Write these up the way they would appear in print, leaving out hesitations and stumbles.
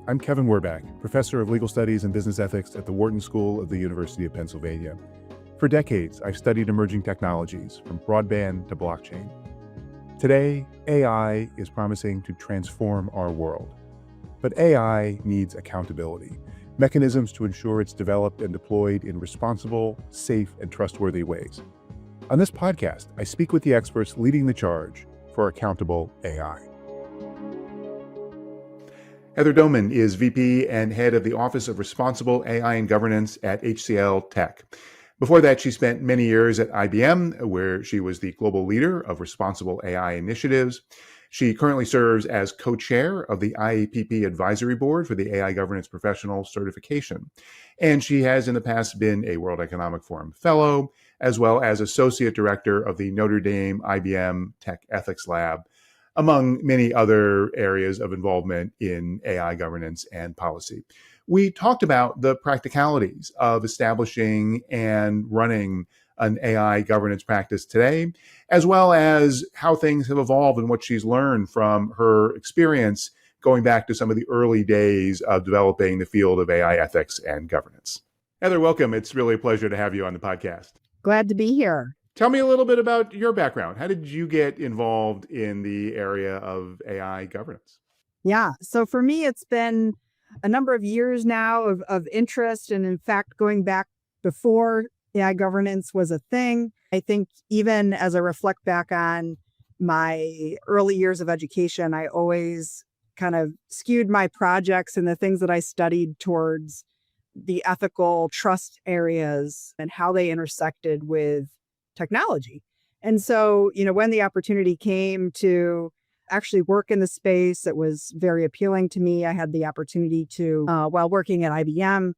I'm Kevin Werbach, professor of legal studies and business ethics at the Wharton School of the University of Pennsylvania. For decades, I've studied emerging technologies, from broadband to blockchain. Today, AI is promising to transform our world. But AI needs accountability, mechanisms to ensure it's developed and deployed in responsible, safe, and trustworthy ways. On this podcast, I speak with the experts leading the charge for accountable AI. Heather Domin is VP and head of the Office of Responsible AI and Governance at HCLTech. Before that, she spent many years at IBM, where she was the global leader of responsible AI initiatives. She currently serves as co-chair of the IAPP Advisory Board for the AI Governance Professional Certification. And she has in the past been a World Economic Forum Fellow, as well as Associate Director of the Notre Dame IBM Tech Ethics Lab, among many other areas of involvement in AI governance and policy. We talked about the practicalities of establishing and running an AI governance practice today, as well as how things have evolved and what she's learned from her experience going back to some of the early days of developing the field of AI ethics and governance. Heather, welcome. It's really a pleasure to have you on the podcast. Glad to be here. Tell me a little bit about your background. How did you get involved in the area of AI governance? Yeah. So for me, it's been a number of years now of interest. And in fact, going back before AI governance was a thing, I think even as I reflect back on my early years of education, I always kind of skewed my projects and the things that I studied towards the ethical trust areas and how they intersected with technology. And so, when the opportunity came to actually work in the space, it was very appealing to me. I had the opportunity to, while working at IBM,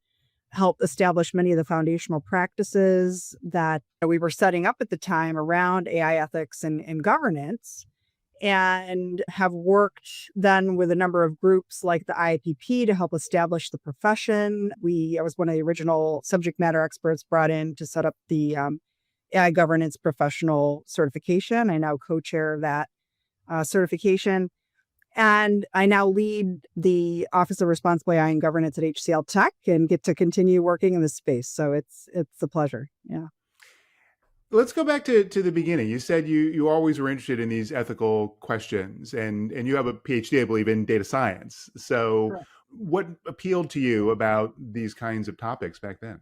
help establish many of the foundational practices that we were setting up at the time around AI ethics and governance, and have worked then with a number of groups like the IAPP to help establish the profession. I was one of the original subject matter experts brought in to set up the AI governance professional certification. I now co-chair of that certification. And I now lead the Office of Responsible AI and Governance at HCLTech and get to continue working in this space. So it's a pleasure. Yeah. Let's go back to the beginning. You said you always were interested in these ethical questions, and you have a PhD, I believe, in data science. So Correct. What appealed to you about these kinds of topics back then?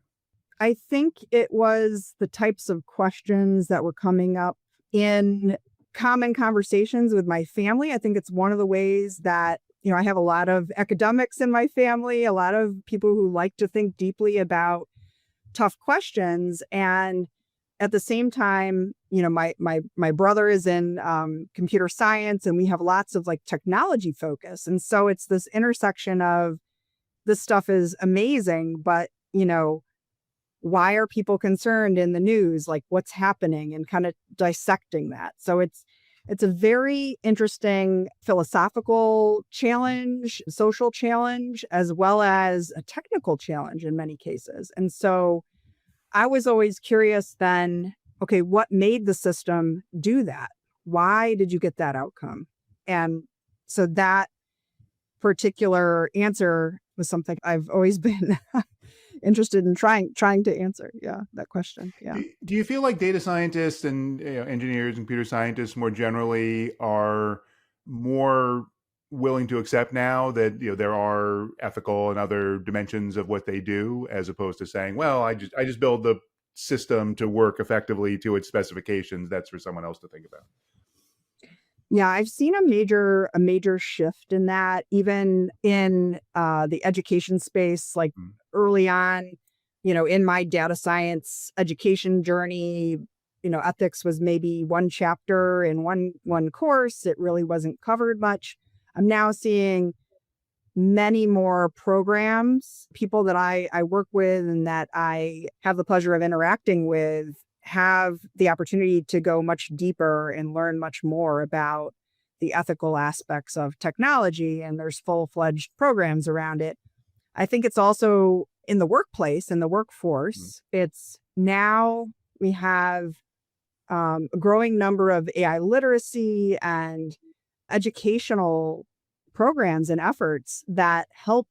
I think it was the types of questions that were coming up in common conversations with my family. I think it's one of the ways that, I have a lot of academics in my family, a lot of people who like to think deeply about tough questions. And at the same time, my brother is in computer science, and we have lots of technology focus. And so it's this intersection of this stuff is amazing, but, why are people concerned in the news? Like what's happening, and kind of dissecting that. So it's a very interesting philosophical challenge, social challenge, as well as a technical challenge in many cases. And so I was always curious then, okay, what made the system do that? Why did you get that outcome? And so that particular answer was something I've always been interested in trying to answer. Yeah, that question. Yeah. Do you feel like data scientists and engineers and computer scientists more generally are more willing to accept now that there are ethical and other dimensions of what they do, as opposed to saying, well, I just build the system to work effectively to its specifications. That's for someone else to think about. Yeah, I've seen a major shift in that, even in the education space. Early on, in my data science education journey, ethics was maybe one chapter in one course. It really wasn't covered much. I'm now seeing many more programs, people that I work with and that I have the pleasure of interacting with, have the opportunity to go much deeper and learn much more about the ethical aspects of technology, and there's full-fledged programs around it. I think it's also in the workplace, in the workforce. It's now we have a growing number of AI literacy and educational programs and efforts that help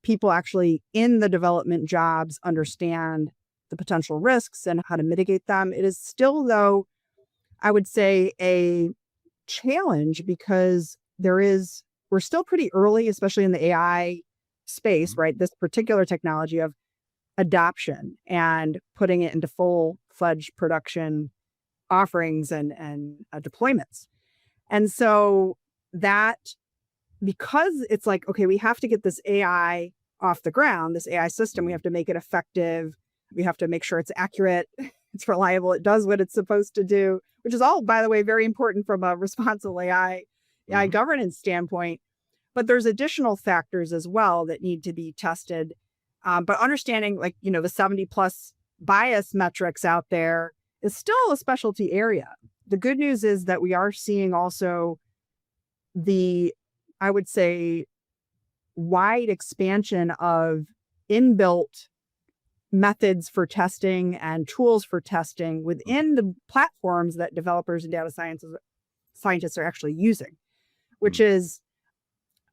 people actually in the development jobs understand the potential risks and how to mitigate them. It is still, though, I would say, a challenge because we're still pretty early, especially in the AI space, right? This particular technology of adoption and putting it into full-fledged production offerings and deployments. And so that, because it's like, okay, we have to get this AI off the ground, this AI system, we have to make it effective. We have to make sure it's accurate, it's reliable, it does what it's supposed to do, which is all, by the way, very important from a responsible AI governance standpoint. But there's additional factors as well that need to be tested. But understanding, like, the 70 plus bias metrics out there is still a specialty area. The good news is that we are seeing also I would say, wide expansion of inbuilt methods for testing and tools for testing within the platforms that developers and data scientists are actually using, which is,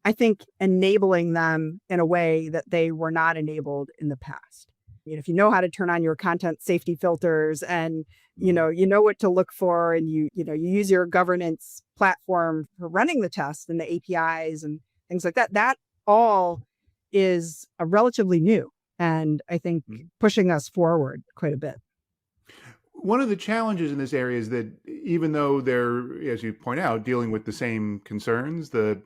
I think, enabling them in a way that they were not enabled in the past. If you know how to turn on your content safety filters and you know what to look for, and you use your governance platform for running the tests and the APIs and things like that, that all is a relatively new, and I think pushing us forward quite a bit. One of the challenges in this area is that even though they're, as you point out, dealing with the same concerns, the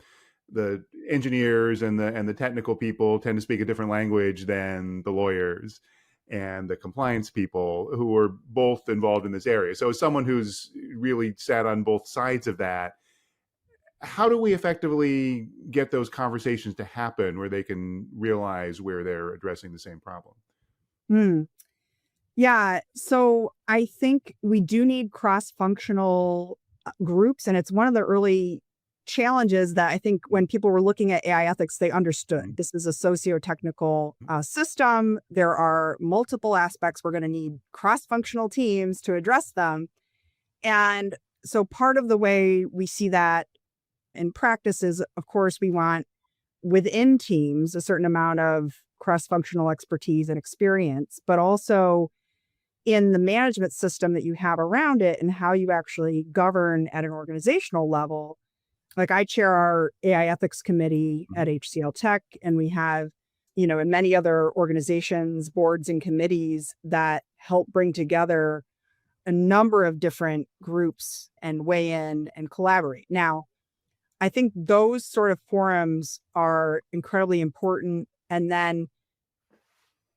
engineers and the technical people tend to speak a different language than the lawyers and the compliance people who are both involved in this area. So as someone who's really sat on both sides of that, how do we effectively get those conversations to happen where they can realize where they're addressing the same problem? Yeah, so I think we do need cross-functional groups, and it's one of the early challenges that I think when people were looking at AI ethics, they understood this is a socio-technical system. There are multiple aspects. We're going to need cross-functional teams to address them. And so part of the way we see that in practice is, of course, we want within teams a certain amount of cross-functional expertise and experience, but also in the management system that you have around it and how you actually govern at an organizational level. Like, I chair our AI ethics committee at HCLTech, and we have, in many other organizations, boards and committees that help bring together a number of different groups and weigh in and collaborate. Now, I think those sort of forums are incredibly important. And then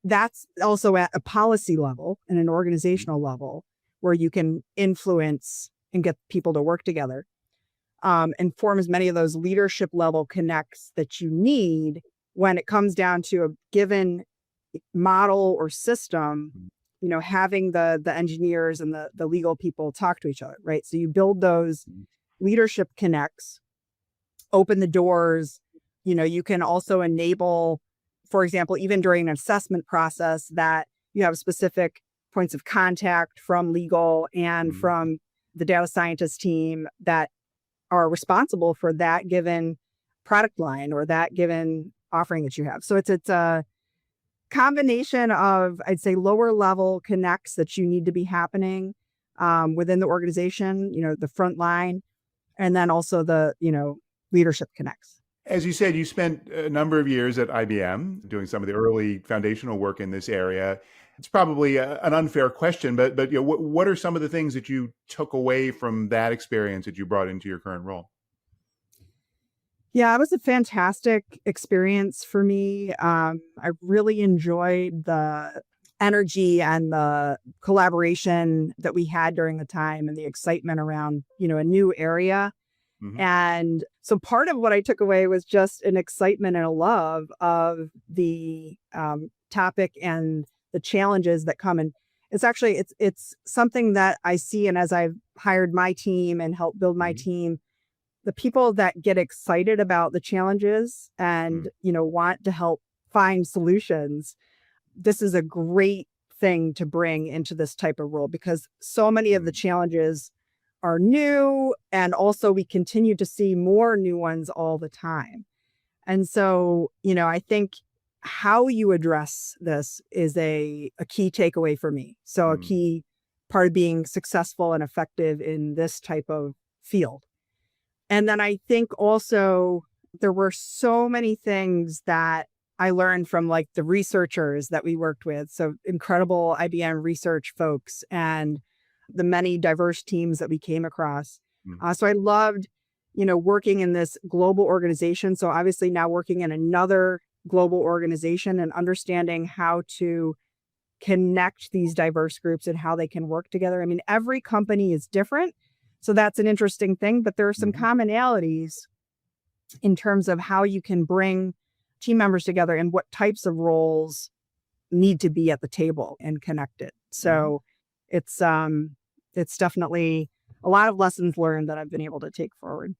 that's also at a policy level and an organizational level where you can influence and get people to work together. And form as many of those leadership level connects that you need when it comes down to a given model or system, having the engineers and the legal people talk to each other, right? So you build those leadership connects, open the doors. You can also enable, for example, even during an assessment process, that you have specific points of contact from legal and from the data scientist team that are responsible for that given product line or that given offering that you have. So it's a combination of, I'd say, lower level connects that you need to be happening within the organization, the front line, and then also the, leadership connects. As you said, you spent a number of years at IBM doing some of the early foundational work in this area. It's probably an unfair question, but what are some of the things that you took away from that experience that you brought into your current role? Yeah, it was a fantastic experience for me. I really enjoyed the energy and the collaboration that we had during the time and the excitement around, a new area. And so part of what I took away was just an excitement and a love of the topic and the challenges that come. And it's actually, it's something that I see. And as I've hired my team and helped build my team, the people that get excited about the challenges and, want to help find solutions, this is a great thing to bring into this type of role, because so many of the challenges are new. And also we continue to see more new ones all the time. And so, I think how you address this is a key takeaway for me. So a Mm. key part of being successful and effective in this type of field. And then I think also there were so many things that I learned from like the researchers that we worked with. So incredible IBM research folks and the many diverse teams that we came across. Mm. So I loved, working in this global organization. So obviously now working in another global organization and understanding how to connect these diverse groups and how they can work together. I mean, every company is different. So that's an interesting thing, but there are some Mhm. commonalities in terms of how you can bring team members together and what types of roles need to be at the table and connected. Mhm. So it's definitely a lot of lessons learned that I've been able to take forward.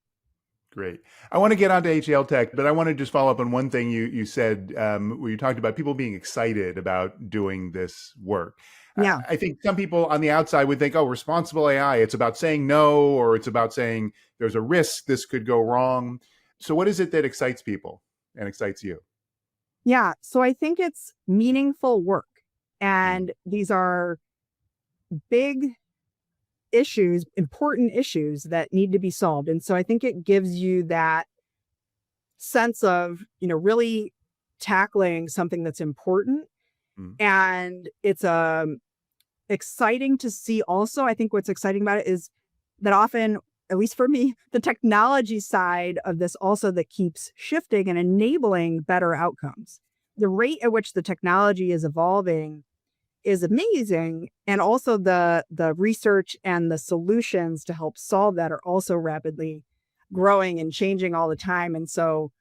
Great. I want to get onto HCLTech, but I want to just follow up on one thing you said, where you talked about people being excited about doing this work. Yeah. I think some people on the outside would think, oh, responsible AI, it's about saying no, or it's about saying there's a risk this could go wrong. So what is it that excites people and excites you? Yeah. So I think it's meaningful work. Mm. And these are big issues, important issues that need to be solved. And so I think it gives you that sense of, really tackling something that's important. Mm. And it's exciting to see also. I think what's exciting about it is that often, at least for me, the technology side of this also that keeps shifting and enabling better outcomes. The rate at which the technology is evolving is amazing. And also the research and the solutions to help solve that are also rapidly growing and changing all the time. And so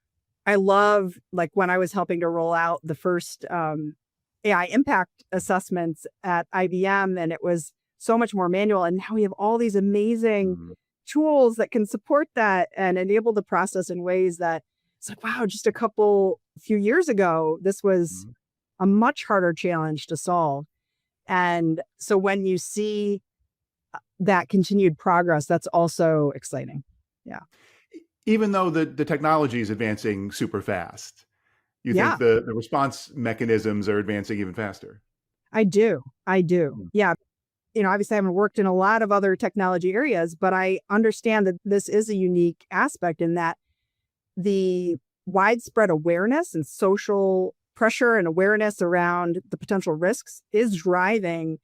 I love, like when I was helping to roll out the first AI impact assessments at IBM, and it was so much more manual. And now we have all these amazing Mm. tools that can support that and enable the process in ways that it's like, wow, just few years ago, this was Mm. a much harder challenge to solve. And so when you see that continued progress, that's also exciting. Yeah. Even though the technology is advancing super fast, you think Yeah, the response mechanisms are advancing even faster? I do. I do. Mm. Yeah. Obviously I haven't worked in a lot of other technology areas, but I understand that this is a unique aspect in that the widespread awareness and social pressure and awareness around the potential risks is driving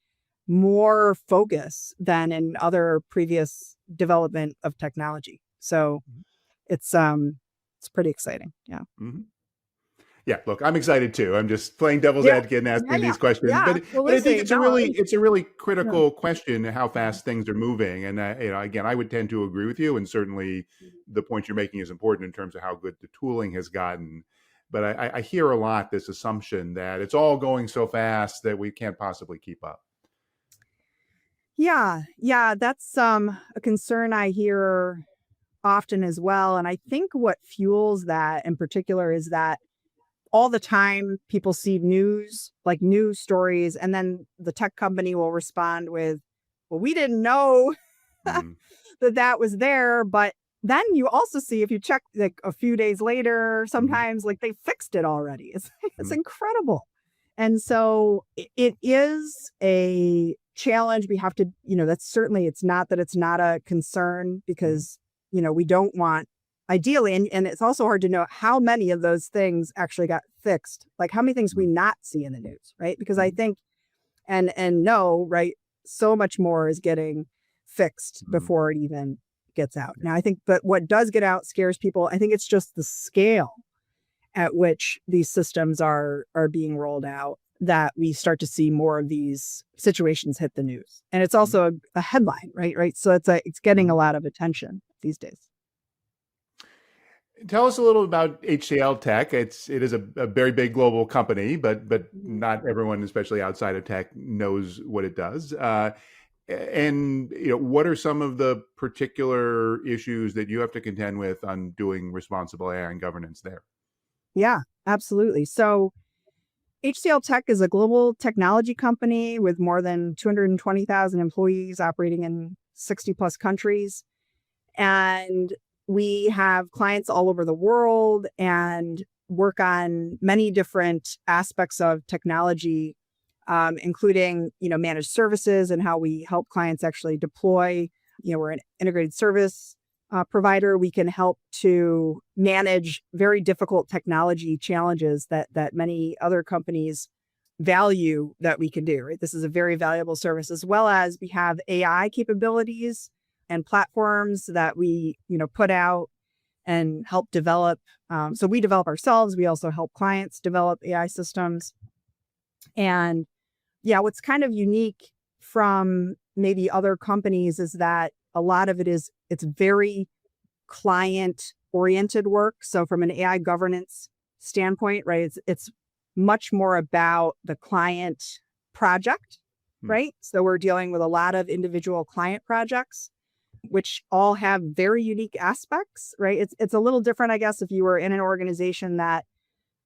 more focus than in other previous development of technology. So it's pretty exciting. Yeah. Mhm. Yeah, look, I'm excited too. I'm just playing devil's Yeah. advocate and Yeah. asking Yeah. these questions, Yeah. but I think Absolutely. No. it's a really Yeah. critical question how fast things are moving. And again, I would tend to agree with you, and certainly the point you're making is important in terms of how good the tooling has gotten. But I hear a lot this assumption that it's all going so fast that we can't possibly keep up. Yeah. Yeah. That's a concern I hear often as well. And I think what fuels that in particular is that all the time people see news, like news stories, and then the tech company will respond with, well, we didn't know Mm. that was there. But then you also see, if you check like a few days later, Mhm. sometimes like they fixed it already. It's Mhm. incredible. And so it is a challenge. We have to, that's certainly, it's not that it's not a concern Mhm. because, we don't want ideally, and it's also hard to know how many of those things actually got fixed. Like how many things we Mhm. not see in the news, right? Because I Mhm. think, and no, right, so much more is getting fixed Mhm. before it even gets out. Yeah. Now, I think, but what does get out scares people. I think it's just the scale at which these systems are being rolled out that we start to see more of these situations hit the news. And it's Mhm. also a headline, right? Right. So it's getting a Mhm. lot of attention these days. Tell us a little about HCL Tech. It is a very big global company, but Mhm. not everyone, especially outside of tech, knows what it does. And what are some of the particular issues that you have to contend with on doing responsible AI and governance there? Yeah, absolutely. So HCLTech is a global technology company with more than 220,000 employees operating in 60 plus countries. And we have clients all over the world and work on many different aspects of technology, including, managed services and how we help clients actually deploy. We're an integrated service provider. We can help to manage very difficult technology challenges that many other companies value that we can do, right? This is a very valuable service, as well as we have AI capabilities and platforms that we, put out and help develop. So we develop ourselves. We also help clients develop AI systems. And yeah, what's kind of unique from maybe other companies is that a lot of it's very client oriented work. So from an AI governance standpoint, right, it's much more about the client project, right? So we're dealing with a lot of individual client projects, which all have very unique aspects, right? It's a little different, I guess, if you were in an organization that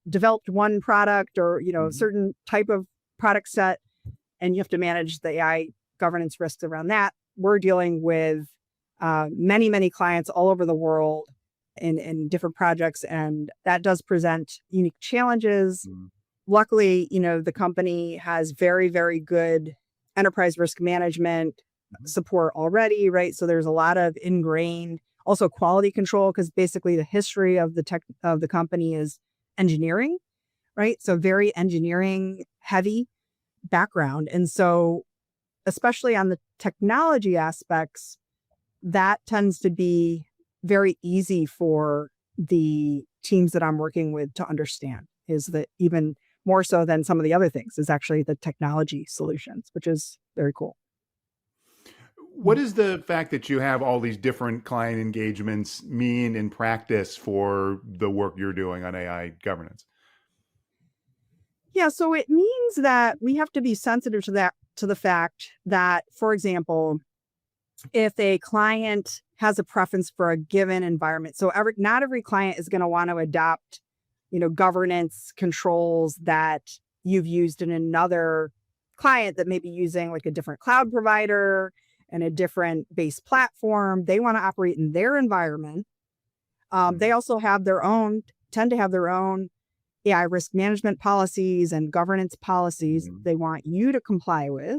developed one product or, a certain type of product set, and you have to manage the AI governance risks around that. We're dealing with many, many clients all over the world in different projects, and that does present unique challenges. Luckily, the company has very, very good enterprise risk management support already, right? So there's a lot of ingrained, also quality control, because basically the history of the company is engineering, right? So very engineering heavy background. And so especially on the technology aspects, that tends to be very easy for the teams that I'm working with to understand, is that even more so than some of the other things is actually the technology solutions, which is very cool. What does the fact that you have all these different client engagements mean in practice for the work you're doing on AI governance? Yeah, so it means that we have to be sensitive to the fact that, for example, if a client has a preference for a given environment, so not every client is going to want to adopt, governance controls that you've used in another client that may be using like a different cloud provider and a different base platform. They want to operate in their environment. They also tend to have their own AI risk management policies and governance policies they want you to comply with,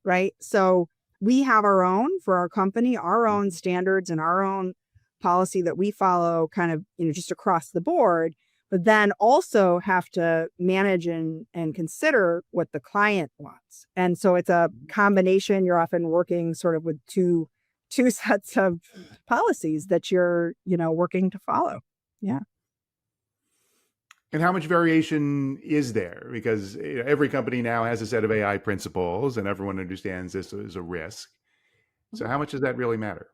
right? So we have our own, for our company, our own standards and our own policy that we follow kind of, just across the board, but then also have to manage and consider what the client wants. And so it's a combination. You're often working sort of with two sets of policies that you're, working to follow. Yeah. And how much variation is there? Because every company now has a set of AI principles and everyone understands this is a risk. So how much does that really matter?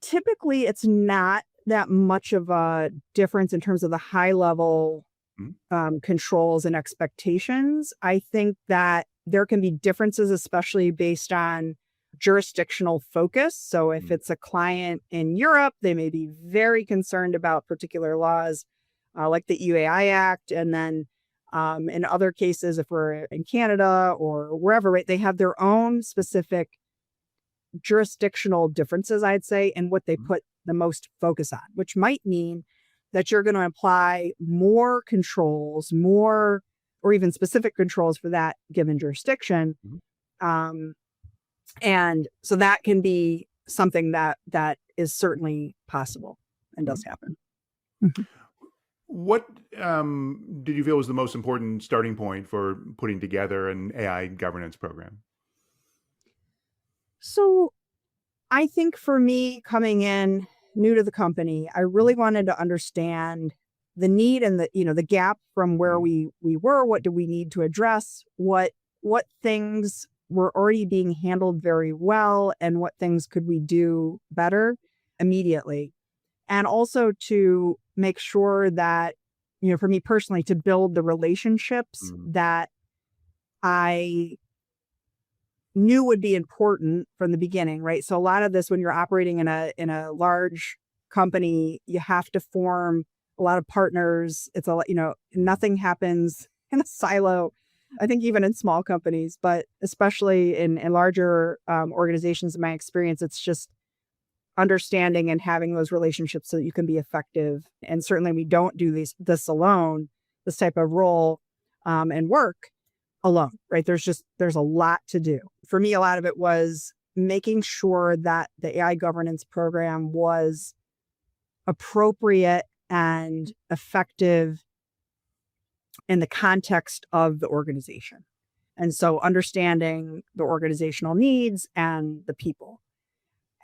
Typically, it's not that much of a difference in terms of the high level controls and expectations. I think that there can be differences, especially based on jurisdictional focus. So if it's a client in Europe, they may be very concerned about particular laws like the UAI Act. And then in other cases, if we're in Canada or wherever, right, they have their own specific jurisdictional differences, I'd say, in what they put the most focus on, which might mean that you're going to apply more controls, or even specific controls for that given jurisdiction. And so that can be something that is certainly possible and does happen. What did you feel was the most important starting point for putting together an AI governance program? So I think for me, coming in new to the company, I really wanted to understand the need and the gap from where we were. What do we need to address? What things were already being handled very well, and what things could we do better immediately? And also to make sure that, for me personally, to build the relationships that I knew would be important from the beginning, right? So a lot of this, when you're operating in a large company, you have to form a lot of partners. It's nothing happens in a silo. I think even in small companies, but especially in larger organizations, in my experience, it's just understanding and having those relationships so that you can be effective. And certainly we don't do this alone, this type of role and work alone, right? There's a lot to do. For me, a lot of it was making sure that the AI governance program was appropriate and effective in the context of the organization. And so understanding the organizational needs and the people.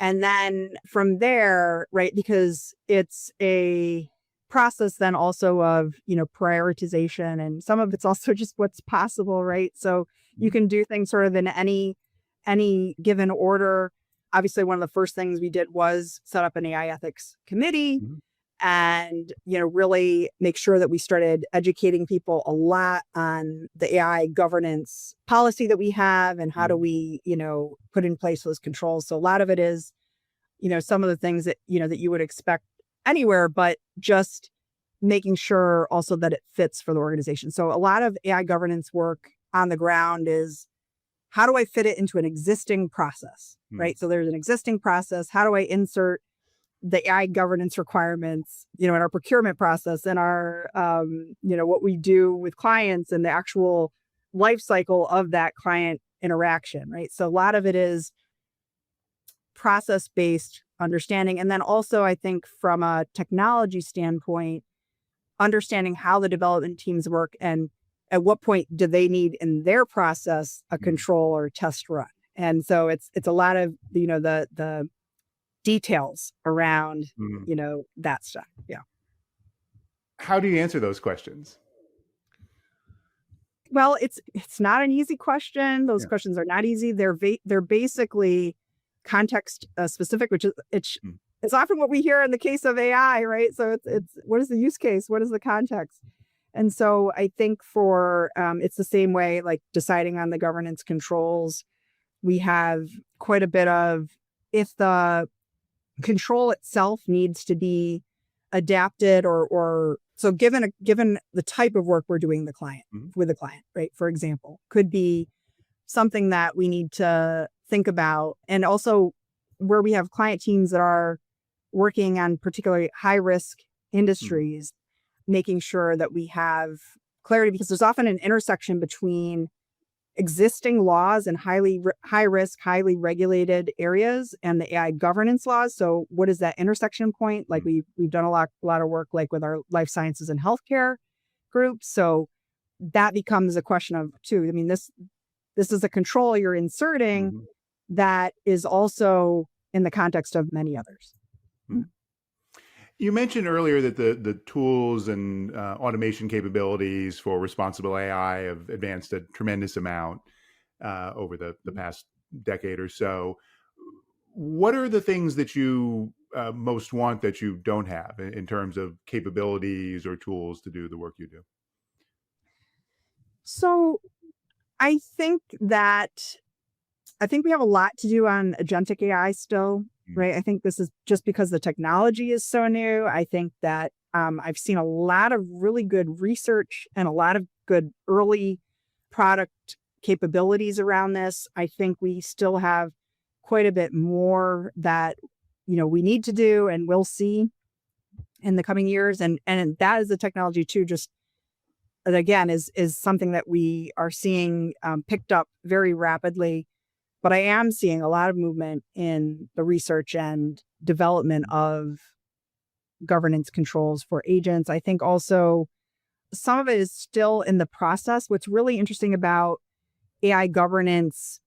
And then from there, right, because it's a process then also of, prioritization, and some of it's also just what's possible, right? So you can do things sort of in any given order. Obviously, one of the first things we did was set up an AI ethics committee Mhm. and, really make sure that we started educating people a lot on the AI governance policy that we have and how do Mhm. we, put in place those controls. So a lot of it is, some of the things that, that you would expect anywhere, but just making sure also that it fits for the organization. So a lot of AI governance work on the ground is, how do I fit it into an existing process, Mhm. right? So there's an existing process. How do I insert the AI governance requirements, in our procurement process and our, what we do with clients and the actual life cycle of that client interaction, right? So a lot of it is process-based understanding. And then also, I think from a technology standpoint, understanding how the development teams work and at what point do they need in their process a Mhm. control or test run. And so it's a lot of, the details around, Mhm. that stuff. Yeah. How do you answer those questions? Well, it's not an easy question. Those Yeah. questions are not easy. They're basically context specific, which is Mm. it's often what we hear in the case of AI, right? So it's what is the use case? What is the context? And so I think for it's the same way, like deciding on the governance controls. We have quite a bit of, if the control itself needs to be adapted or so given the type of work we're doing Mhm. with the client, right? For example, could be something that we need to think about. And also where we have client teams that are working on particularly high risk Mhm. industries, making sure that we have clarity, because there's often an intersection between existing laws and high risk, highly regulated areas and the AI governance laws. So what is that intersection point? Like Mhm. we've done a lot of work like with our life sciences and healthcare groups. So that becomes a question of too. I mean, this is a control you're inserting Mhm. that is also in the context of many others. Mhm. You mentioned earlier that the tools and automation capabilities for responsible AI have advanced a tremendous amount over the past decade or so. What are the things that you most want that you don't have in terms of capabilities or tools to do the work you do? So I think that I think we have a lot to do on agentic AI still, Mm. right? I think this is just because the technology is so new. I think that I've seen a lot of really good research and a lot of good early product capabilities around this. I think we still have quite a bit more that we need to do and we'll see in the coming years. And that is the technology too. Just again, is something that we are seeing picked up very rapidly, but I am seeing a lot of movement in the research and development of governance controls for agents. I think also some of it is still in the process. What's really interesting about AI governance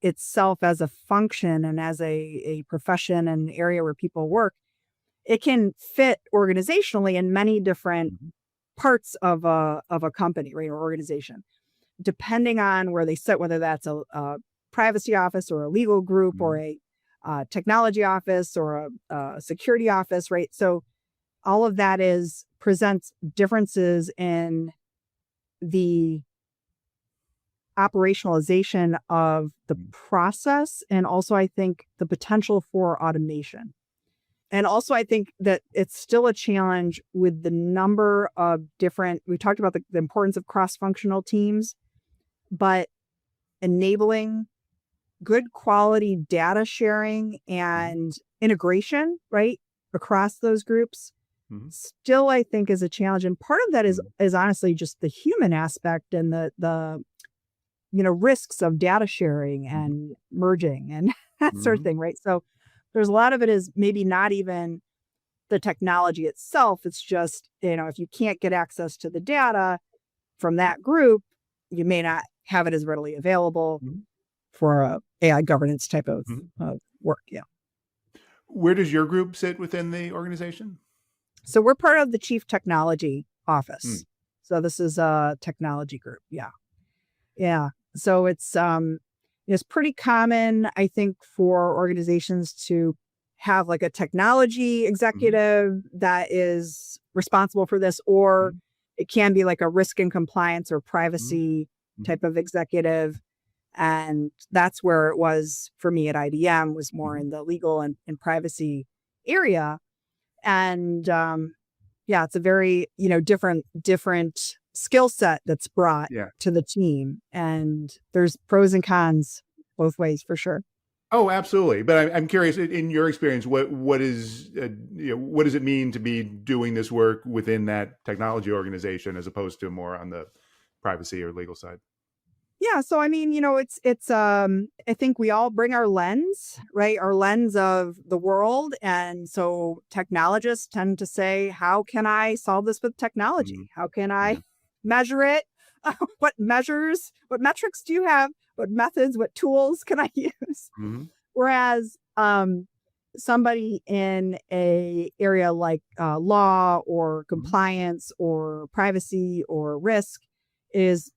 itself as a function and as a profession and area where people work, it can fit organizationally in many different Mhm. parts of a company, right, or organization, depending on where they sit, whether that's a privacy office or a legal group or Mhm. a technology office or a security office, right? So all of that is presents differences in the operationalization of the Mhm. process and also I think the potential for automation. And also I think that it's still a challenge with the number of different, we talked about the importance of cross-functional teams. but enabling good quality data sharing and integration, right, across those groups Mm-hmm. still, I think, is a challenge. And part of that Mm-hmm. is honestly just the human aspect and the risks of data sharing and merging and that sort of Mm-hmm. thing, right? So there's a lot of it is maybe not even the technology itself. It's just, if you can't get access to the data from that group, you may not have it as readily available Mm-hmm. for a AI governance type of Mm-hmm. work. Yeah. Where does your group sit within the organization? So we're part of the Chief Technology Mm. Office. So this is a technology group. Yeah. Yeah. So it's pretty common, I think, for organizations to have like a technology Mm-hmm. executive that is responsible for this, or it can be like a risk and compliance or Mm-hmm. privacy Mm-hmm. type of executive. And that's where it was for me at IBM, was more Mm-hmm. in the legal and privacy area. And yeah, it's a very, different skill set that's brought Yeah. to the team. And there's pros and cons both ways for sure. Oh, absolutely. But I'm curious, in your experience, what is what does it mean to be doing this work within that technology organization as opposed to more on the privacy or legal side? Yeah. So, I mean, I think we all bring our lens, right? Our lens of the world. And so technologists tend to say, how can I solve this with Mm-hmm. technology? How can I Yeah. measure it? What metrics do you have? What methods, what tools can I use? Mm-hmm. Whereas somebody in a area like law or Mm-hmm. compliance or privacy or risk is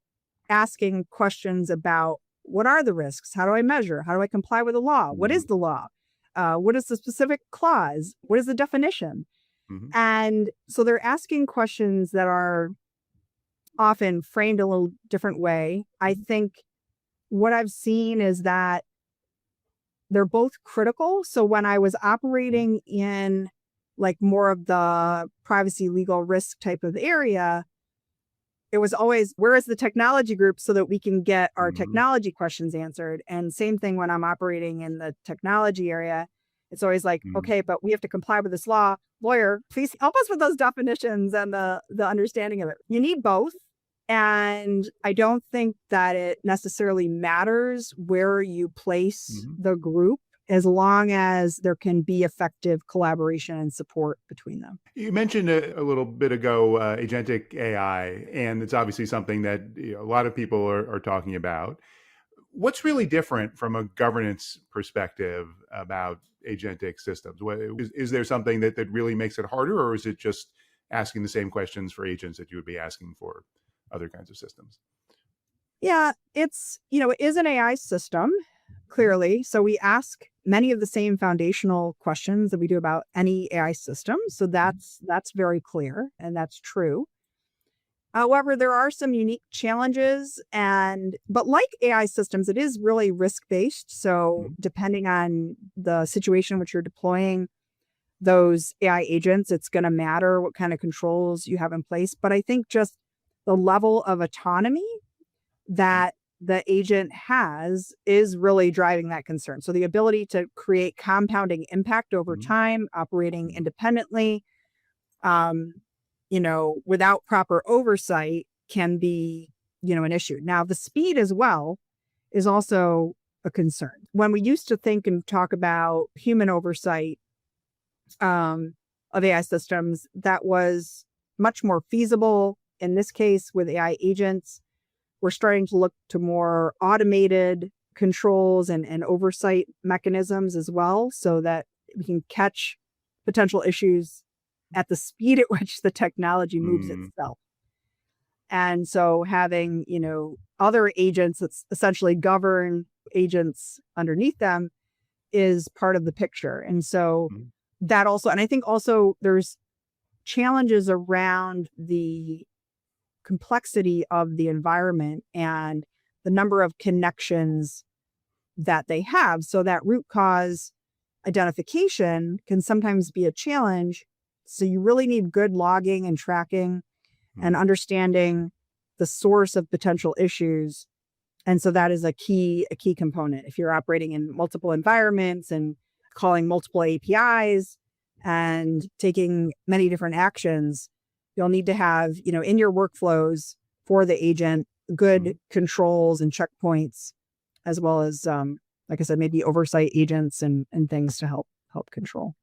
asking questions about, what are the risks? How do I measure? How do I comply with the law? What Mm-hmm. is the law? What is the specific clause? What is the definition? Mm-hmm. And so they're asking questions that are often framed a little different way. I think what I've seen is that they're both critical. So when I was operating in like more of the privacy, legal, risk type of area, it was always, where is the technology group so that we can get our Mm-hmm. technology questions answered? And same thing when I'm operating in the technology area. It's always like, Mm-hmm. okay, but we have to comply with this law. Lawyer, please help us with those definitions and the understanding of it. You need both. And I don't think that it necessarily matters where you place Mm-hmm. the group, as long as there can be effective collaboration and support between them. You mentioned a little bit ago agentic AI, and it's obviously something that a lot of people are talking about. What's really different from a governance perspective about agentic systems? Is there something that really makes it harder, or is it just asking the same questions for agents that you would be asking for other kinds of systems? Yeah, it is an AI system, clearly. So we ask many of the same foundational questions that we do about any AI system. So that's very clear and that's true. However, there are some unique challenges, but like AI systems, it is really risk-based. So Mm-hmm. depending on the situation in which you're deploying those AI agents, it's going to matter what kind of controls you have in place. But I think just the level of autonomy that the agent has is really driving that concern. So the ability to create compounding impact over Mm-hmm. time, operating independently, um, without proper oversight can be, an issue. Now, the speed as well is also a concern. When we used to think and talk about human oversight of AI systems, that was much more feasible. In this case, with AI agents, we're starting to look to more automated controls and oversight mechanisms as well, so that we can catch potential issues at the speed at which the technology moves Mm-hmm. itself. And so having, other agents that essentially govern agents underneath them is part of the picture. And so that also, and I think also there's challenges around the complexity of the environment and the number of connections that they have. So that root cause identification can sometimes be a challenge. So you really need good logging and tracking and Mm-hmm. understanding the source of potential issues And so that is a key component. If you're operating in multiple environments and calling multiple APIs and taking many different actions, you'll need to have, in your workflows for the agent, good controls and checkpoints, as well as, like I said, maybe oversight agents and things to help control.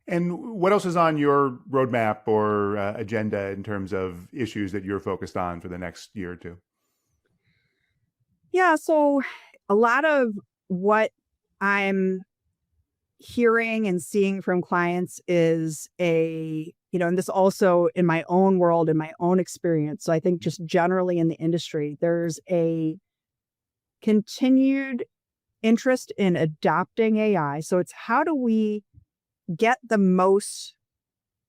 And what else is on your roadmap or agenda in terms of issues that you're focused on for the next year or two? Yeah, so a lot of what I'm hearing and seeing from clients is and this also in my own world, in my own experience. So I think just generally in the industry, there's a continued interest in adopting AI. So it's how do we get the most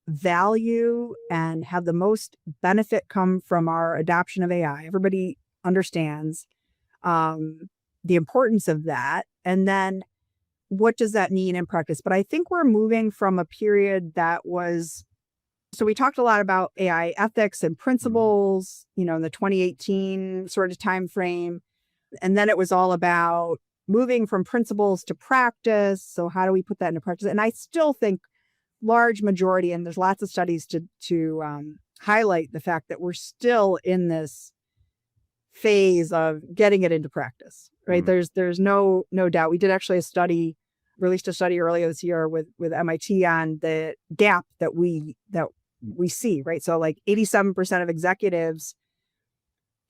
value and have the most benefit come from our adoption of AI? Everybody understands the importance of that. And then what does that mean in practice? But I think we're moving from a period that was, so we talked a lot about AI ethics and principles, in the 2018 sort of time frame. And then it was all about moving from principles to practice. So how do we put that into practice? And I still think large majority, and there's lots of studies to highlight the fact that we're still in this phase of getting it into practice, right? There's no doubt. We did actually released a study earlier this year with MIT on the gap that we see, right? So like 87% of executives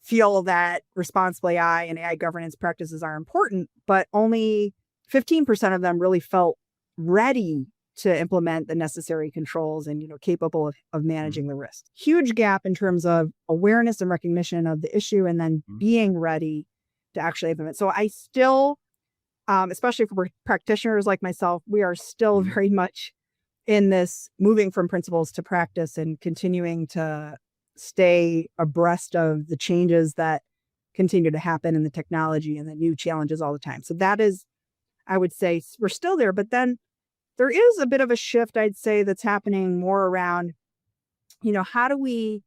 feel that responsible AI and AI governance practices are important, but only 15% of them really felt ready to implement the necessary controls and, capable of managing the risk. Huge gap in terms of awareness and recognition of the issue and then being ready to actually implement. So I still, especially for practitioners like myself, we are still very much in this moving from principles to practice and continuing to stay abreast of the changes that continue to happen in the technology and the new challenges all the time. So that is, I would say, we're still there, but then there is a bit of a shift, I'd say, that's happening more around, how do we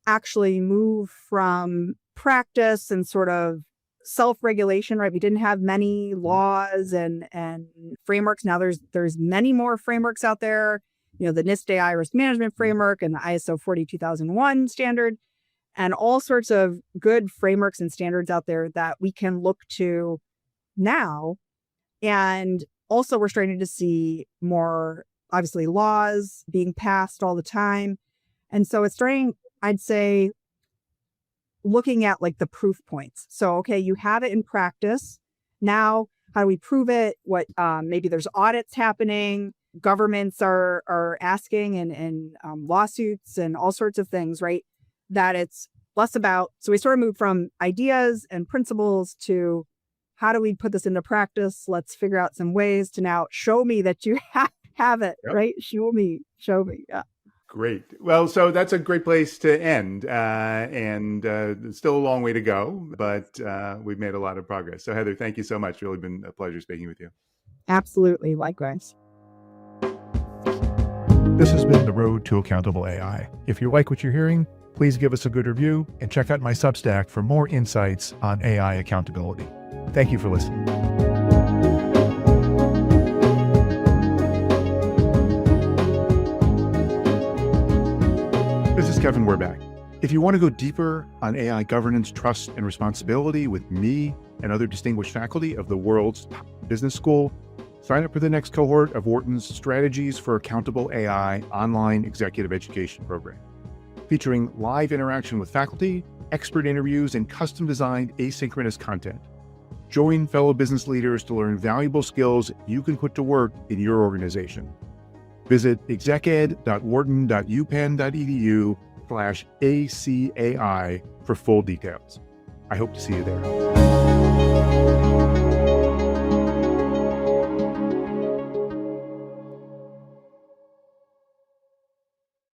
actually move from practice and sort of self-regulation, right? We didn't have many laws and frameworks. Now there's many more frameworks out there, the NIST AI risk management framework and the ISO 42001 standard, and all sorts of good frameworks and standards out there that we can look to now. And also, we're starting to see more, obviously, laws being passed all the time. And so it's starting, I'd say, looking at like the proof points. So, okay, you have it in practice. Now, how do we prove it? What maybe there's audits happening. Governments are asking and lawsuits and all sorts of things, right? That it's less about. So we sort of move from ideas and principles to how do we put this into practice? Let's figure out some ways to now show me that you have it, right? Show me. Yeah. Great. Well, so that's a great place to end. And still a long way to go, but we've made a lot of progress. So Heather, thank you so much. Really been a pleasure speaking with you. Absolutely. Likewise. This has been The Road to Accountable AI. If you like what you're hearing, please give us a good review and check out my Substack for more insights on AI accountability. Thank you for listening. This is Kevin Werbach. If you want to go deeper on AI governance, trust, and responsibility with me and other distinguished faculty of the world's top business school, sign up for the next cohort of Wharton's Strategies for Accountable AI online executive education program, featuring live interaction with faculty, expert interviews, and custom-designed asynchronous content. Join fellow business leaders to learn valuable skills you can put to work in your organization. Visit execed.wharton.upenn.edu/ACAI for full details. I hope to see you there.